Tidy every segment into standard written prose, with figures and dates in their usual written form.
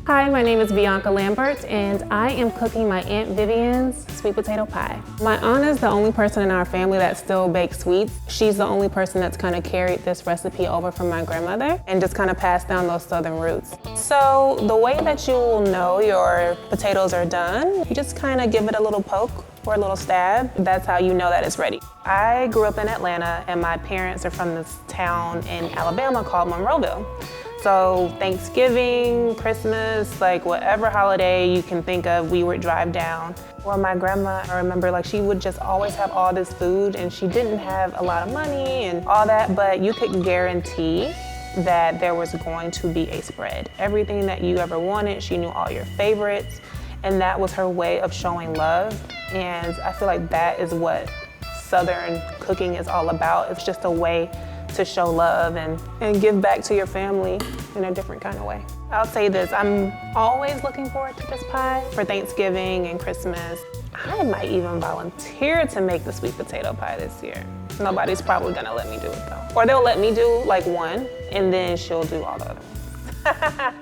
Hi, my name is Bianca Lambert, and I am cooking my Aunt Vivian's sweet potato pie. My aunt is the only person in our family that still bakes sweets. She's the only person that's kind of carried this recipe over from my grandmother and just kind of passed down those southern roots. So the way that you will know your potatoes are done, you just kind of give it a little poke or a little stab. That's how you know that it's ready. I grew up in Atlanta, and my parents are from this town in Alabama called Monroeville. So Thanksgiving, Christmas, like whatever holiday you can think of, we would drive down. Or my grandma, I remember she would just always have all this food, and she didn't have a lot of money and all that, but you could guarantee that there was going to be a spread. Everything that you ever wanted, she knew all your favorites, and that was her way of showing love. And I feel like that is what Southern cooking is all about. It's just a way to show love and give back to your family in a different kind of way. I'll say this, I'm always looking forward to this pie for Thanksgiving and Christmas. I might even volunteer to make the sweet potato pie this year. Nobody's probably gonna let me do it though. Or they'll let me do like one, and then she'll do all the other ones.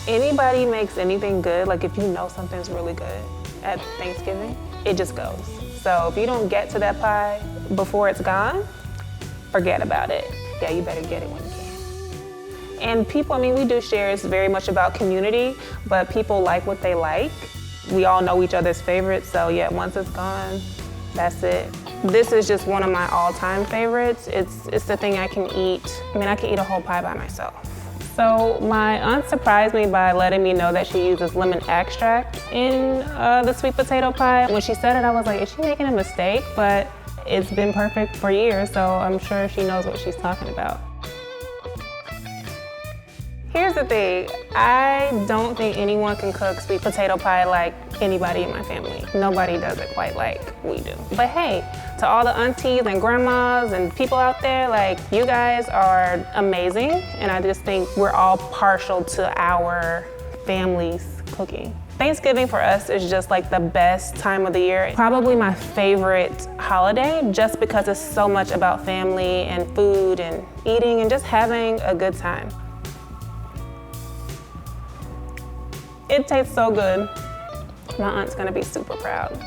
Anybody makes anything good, like if you know something's really good at Thanksgiving, it just goes. So if you don't get to that pie before it's gone, forget about it. Yeah, you better get it when you can. And people, we do share, it's very much about community, but people like what they like. We all know each other's favorites, so yeah, once it's gone, that's it. This is just one of my all-time favorites. It's the thing I can eat. I can eat a whole pie by myself. So my aunt surprised me by letting me know that she uses lemon extract in the sweet potato pie. When she said it, I was like, is she making a mistake? But it's been perfect for years, so I'm sure she knows what she's talking about. Here's the thing, I don't think anyone can cook sweet potato pie like anybody in my family. Nobody does it quite like we do. But hey, to all the aunties and grandmas and people out there, you guys are amazing, and I just think we're all partial to our family's cooking. Thanksgiving for us is just the best time of the year. Probably my favorite holiday, just because it's so much about family and food and eating and just having a good time. It tastes so good. My aunt's gonna be super proud.